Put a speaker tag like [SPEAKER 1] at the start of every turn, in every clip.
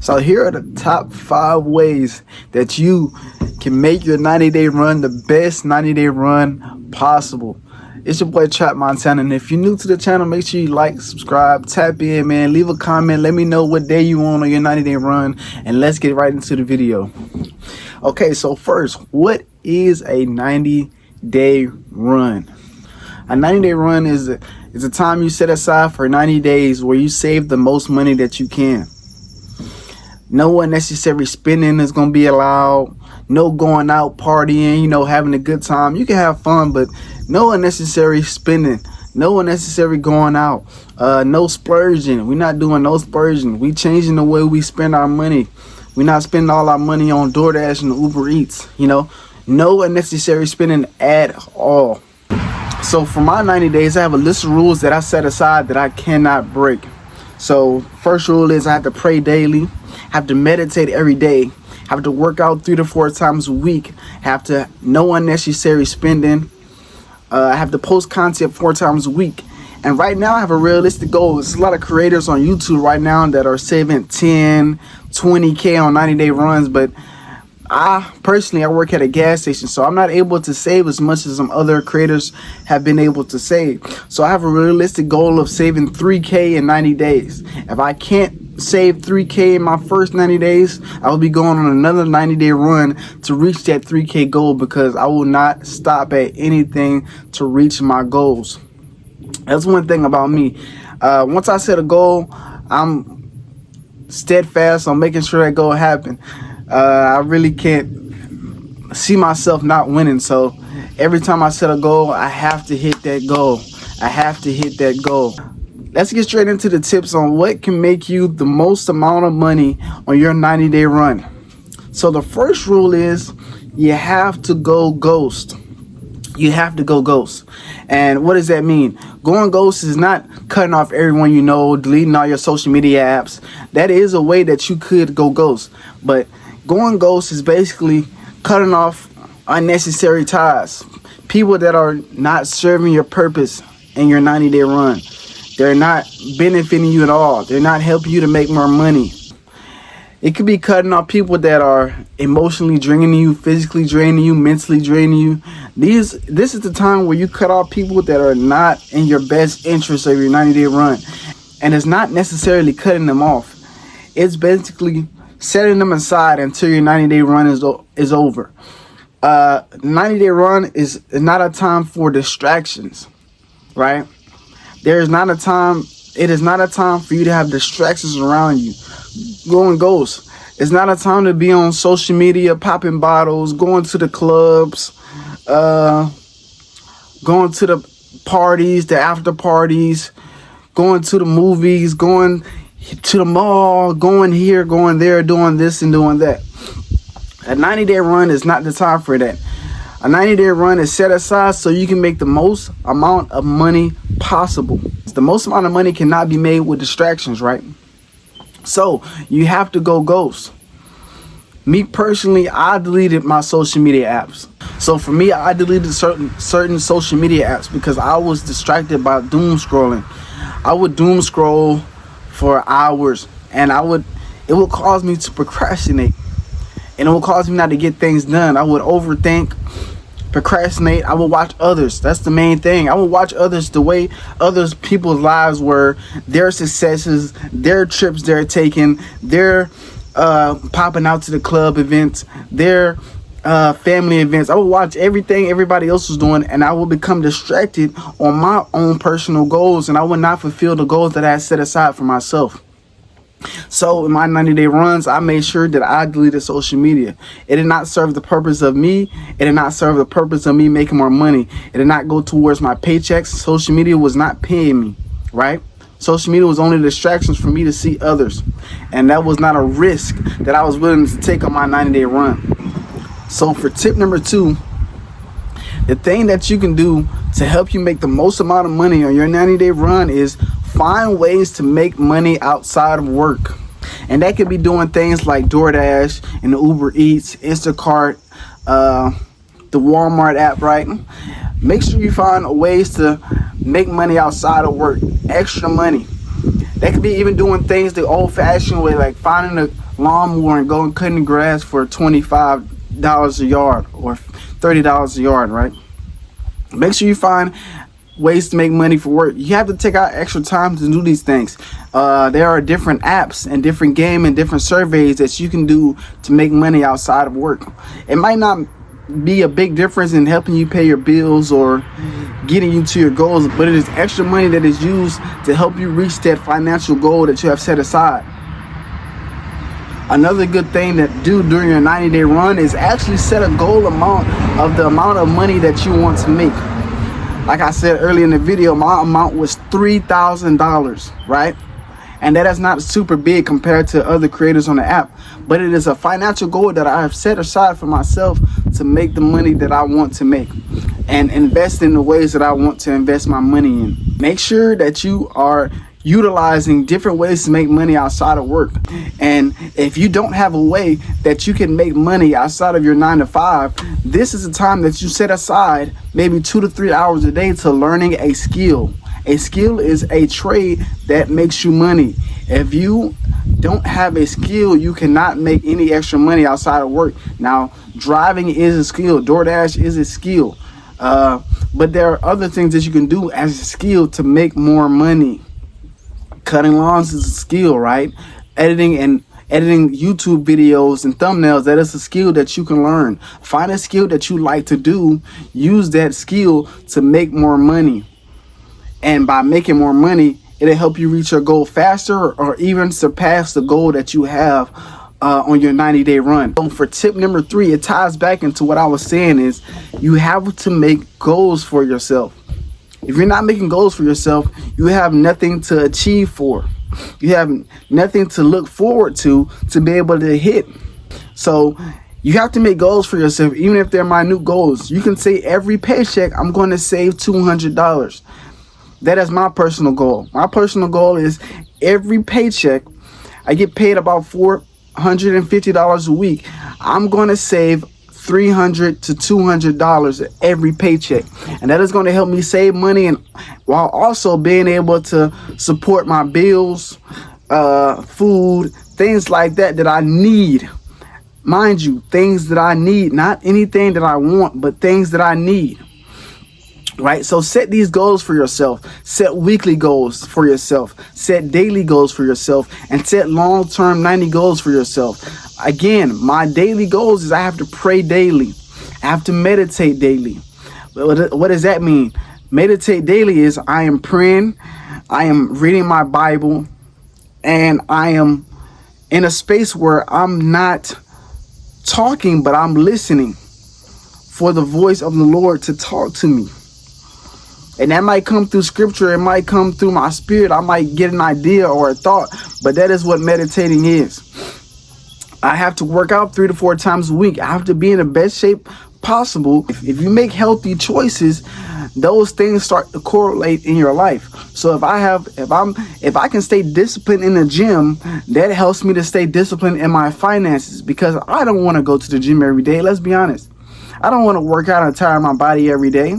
[SPEAKER 1] So here are the top 5 ways that you can make your 90-day run the best 90-day run possible. It's your boy Trap Montana, and if you're new to the channel, make sure you like, subscribe, tap in, man. Leave a comment. Let me know what day you on your 90-day run, and let's get right into the video. Okay, so first, what is a 90-day run? A 90-day run is a time you set aside for 90 days where you save the most money that you can. No unnecessary spending is going to be allowed. No going out partying, having a good time. You can have fun, but no unnecessary spending. No unnecessary going out. No splurging. We're not doing no splurging. We changing the way we spend our money. We're not spending all our money on DoorDash and Uber Eats. No unnecessary spending at all. So for my 90 days, I have a list of rules that I set aside that I cannot break. So first rule is I have to pray daily, have to meditate every day, have to work out 3 to 4 times a week, have to no unnecessary spending, I have to post content 4 times a week. And right now I have a realistic goal. There's a lot of creators on YouTube right now that are saving 10, 20K on 90-day runs, but I work at a gas station, so I'm not able to save as much as some other creators have been able to save. So I have a realistic goal of saving 3K in 90 days. If I can't save 3K in my first 90 days, I will be going on another 90-day run to reach that 3K goal, because I will not stop at anything to reach my goals. That's one thing about me. Once I set a goal, I'm steadfast on making sure that goal happen. I really can't see myself not winning, so every time I set a goal, I have to hit that goal. Let's get straight into the tips on what can make you the most amount of money on your 90-day run. So the first rule is you have to go ghost. And what does that mean? Going ghost is not cutting off everyone you know, deleting all your social media apps. That is a way that you could go ghost, but going ghost is basically cutting off unnecessary ties. People that are not serving your purpose in your 90-day run. They're not benefiting you at all. They're not helping you to make more money. It could be cutting off people that are emotionally draining you, physically draining you, mentally draining you. This is the time where you cut off people that are not in your best interest of your 90-day run. And it's not necessarily cutting them off. It's basically setting them aside until your 90-day run is over. 90-day run is not a time for distractions, right? It is not a time for you to have distractions around you. Going ghost. It's not a time to be on social media, popping bottles, going to the clubs, going to the parties, the after parties, going to the movies, going to the mall, going here, going there, doing this and doing that. A 90-day run is not the time for that. A 90-day run is set aside so you can make the most amount of money possible. The most amount of money cannot be made with distractions, right? So you have to go ghost. Me personally, I deleted my social media apps. So for me, I deleted certain social media apps because I was distracted by doom scrolling. I would doom scroll for hours, and it would cause me to procrastinate, and it would cause me not to get things done. I would overthink, procrastinate. I would watch others. That's the main thing. I would watch others, the way others people's lives were, their successes, their trips they're taking, their popping out to the club events, their family events. I would watch everything everybody else was doing, and I would become distracted on my own personal goals, and I would not fulfill the goals that I had set aside for myself. So in my 90-day runs, I made sure that I deleted social media. It did not serve the purpose of me. It did not serve the purpose of me making more money. It did not go towards my paychecks. Social media was not paying me, right? Social media was only distractions for me to see others. And that was not a risk that I was willing to take on my 90-day run. So for tip number 2, the thing that you can do to help you make the most amount of money on your 90-day run is find ways to make money outside of work. And that could be doing things like DoorDash and Uber Eats, Instacart, the Walmart app, right? Make sure you find ways to make money outside of work, extra money. That could be even doing things the old-fashioned way, like finding a lawnmower and going cutting the grass for $25 a yard or $30 a yard, right? Make sure you find ways to make money for work. You have to take out extra time to do these things. There are different apps and different game and different surveys that you can do to make money outside of work. It might not be a big difference in helping you pay your bills or getting you to your goals, but it is extra money that is used to help you reach that financial goal that you have set aside. Another good thing to do during your 90-day run is actually set a goal amount of the amount of money that you want to make. Like I said earlier in the video, my amount was $3,000, right? And that is not super big compared to other creators on the app, but it is a financial goal that I have set aside for myself to make the money that I want to make and invest in the ways that I want to invest my money in. Make sure that you are utilizing different ways to make money outside of work. And if you don't have a way that you can make money outside of your 9 to 5, this is the time that you set aside maybe 2 to 3 hours a day to learning a skill. A skill is a trade that makes you money. If you don't have a skill, you cannot make any extra money outside of work. Now, driving is a skill. DoorDash is a skill. But there are other things that you can do as a skill to make more money. Cutting lawns is a skill, right? Editing YouTube videos and thumbnails, that is a skill that you can learn. Find a skill that you like to do. Use that skill to make more money. And by making more money, it'll help you reach your goal faster or even surpass the goal that you have on your 90-day run. So for tip number 3, it ties back into what I was saying, is you have to make goals for yourself. If you're not making goals for yourself, you have nothing to achieve for. You have nothing to look forward to be able to hit. So you have to make goals for yourself, even if they're minute goals. You can say every paycheck, I'm going to save $200. That is my personal goal. My personal goal is every paycheck, I get paid about $450 a week. I'm going to save $300 to $200 every paycheck, and that is going to help me save money, and while also being able to support my bills, food, things like that I need. Mind you, things that I need, not anything that I want, but things that I need. Right? So set these goals for yourself. Set weekly goals for yourself. Set daily goals for yourself, and set long-term 90 goals for yourself. Again, my daily goals is I have to pray daily. I have to meditate daily. What does that mean? Meditate daily is I am praying, I am reading my Bible, and I am in a space where I'm not talking, but I'm listening for the voice of the Lord to talk to me. And that might come through scripture. It might come through my spirit. I might get an idea or a thought, but that is what meditating is. I have to work out 3 to 4 times a week. I have to be in the best shape possible. If you make healthy choices, those things start to correlate in your life. So if I can stay disciplined in the gym, that helps me to stay disciplined in my finances, because I don't want to go to the gym every day. Let's be honest. I don't want to work out and tire my body every day.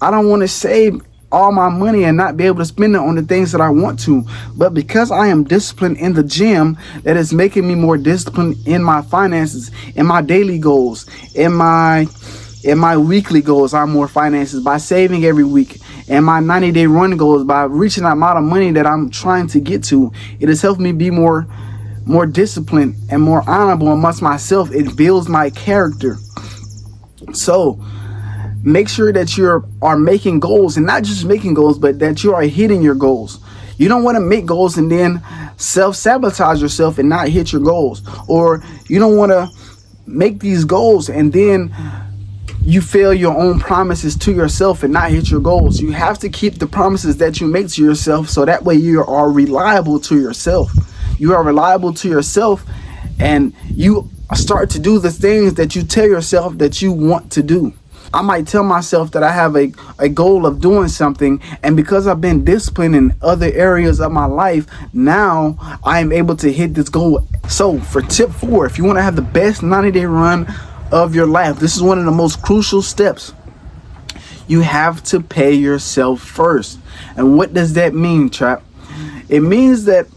[SPEAKER 1] I don't want to save all my money and not be able to spend it on the things that I want to. But because I am disciplined in the gym, that is making me more disciplined in my finances, in my daily goals, in my weekly goals. I'm more finances by saving every week, and my 90-day run goals by reaching the amount of money that I'm trying to get to. It has helped me be more disciplined and more honorable amongst myself. It builds my character. So make sure that you are making goals, and not just making goals, but that you are hitting your goals. You don't want to make goals and then self-sabotage yourself and not hit your goals. Or you don't want to make these goals and then you fail your own promises to yourself and not hit your goals. You have to keep the promises that you make to yourself, so that way you are reliable to yourself. You are reliable to yourself, and you start to do the things that you tell yourself that you want to do. I might tell myself that I have a goal of doing something, and because I've been disciplined in other areas of my life, now I am able to hit this goal. So for tip 4, if you want to have the best 90-day run of your life, this is one of the most crucial steps. You have to pay yourself first. And what does that mean, Trap? It means that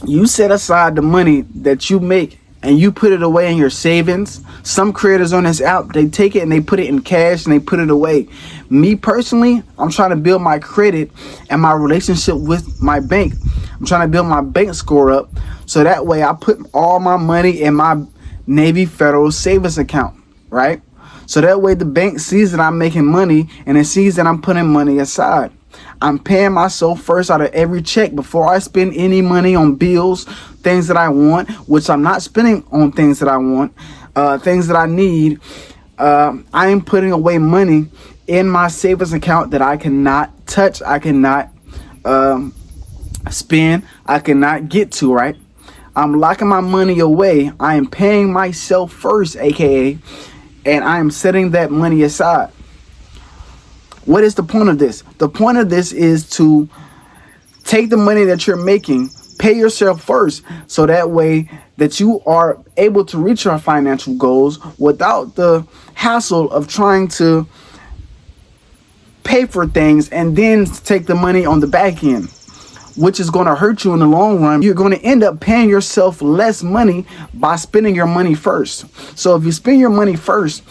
[SPEAKER 1] you set aside the money that you make and you put it away in your savings. Some creators on this app, they take it and they put it in cash and they put it away. Me personally, I'm trying to build my credit and my relationship with my bank. I'm trying to build my bank score up, so that way I put all my money in my Navy Federal savings account, right? So that way the bank sees that I'm making money and it sees that I'm putting money aside. I'm paying myself first out of every check before I spend any money on bills, things that I want, which I'm not spending on things that I want, things that I need. I am putting away money in my savings account that I cannot touch, I cannot spend, I cannot get to, right? I'm locking my money away. I am paying myself first, aka, and I am setting that money aside. What is the point of this? The point of this is to take the money that you're making, pay yourself first, so that way that you are able to reach your financial goals without the hassle of trying to pay for things and then take the money on the back end, which is going to hurt you in the long run. You're going to end up paying yourself less money by spending your money first. So if you spend your money first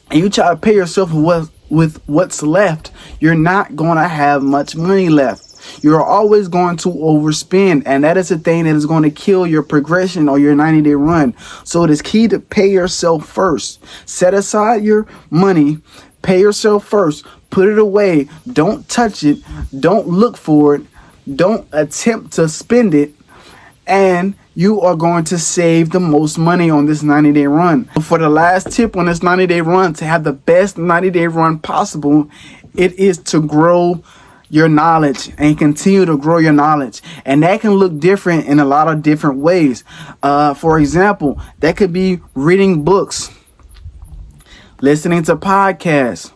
[SPEAKER 1] and you try to pay yourself with what's left, you're not going to have much money left. You're always going to overspend, and that is a thing that is going to kill your progression or your 90-day run. So it is key to pay yourself first. Set aside your money, pay yourself first, put it away, don't touch it, don't look for it, don't attempt to spend it, and you are going to save the most money on this 90-day run. For the last tip on this 90-day run, to have the best 90-day run possible, it is to grow your knowledge and continue to grow your knowledge. And that can look different in a lot of different ways. For example, that could be reading books, listening to podcasts.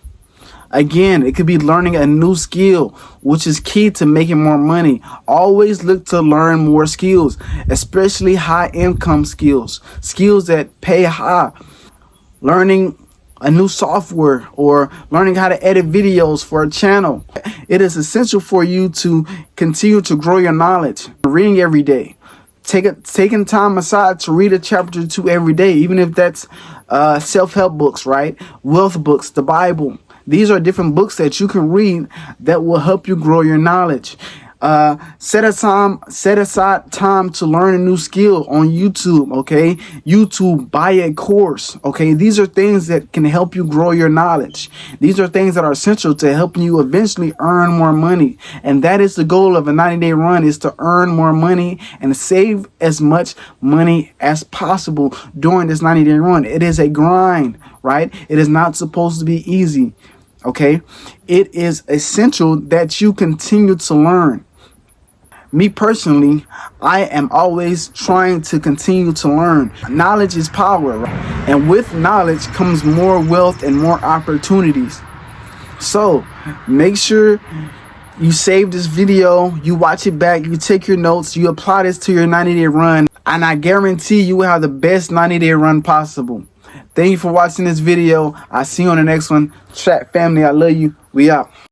[SPEAKER 1] Again, it could be learning a new skill, which is key to making more money. Always look to learn more skills, especially high income skills, skills that pay high. Learning a new software or learning how to edit videos for a channel. It is essential for you to continue to grow your knowledge. Reading every day. Taking time aside to read a chapter or two every day, even if that's self-help books, right? Wealth books, the Bible. These are different books that you can read that will help you grow your knowledge. Set aside time to learn a new skill on YouTube, okay? YouTube, buy a course, okay? These are things that can help you grow your knowledge. These are things that are essential to helping you eventually earn more money. And that is the goal of a 90-day run, is to earn more money and save as much money as possible during this 90-day run. It is a grind, right? It is not supposed to be easy. Okay, it is essential that you continue to learn. Me personally, I am always trying to continue to learn. Knowledge is power, right? And with knowledge comes more wealth and more opportunities. So make sure you save this video, you watch it back, you take your notes, you apply this to your 90-day run, and I guarantee you will have the best 90-day run possible. Thank you for watching this video. I'll see you on the next one. Chat family, I love you. We out.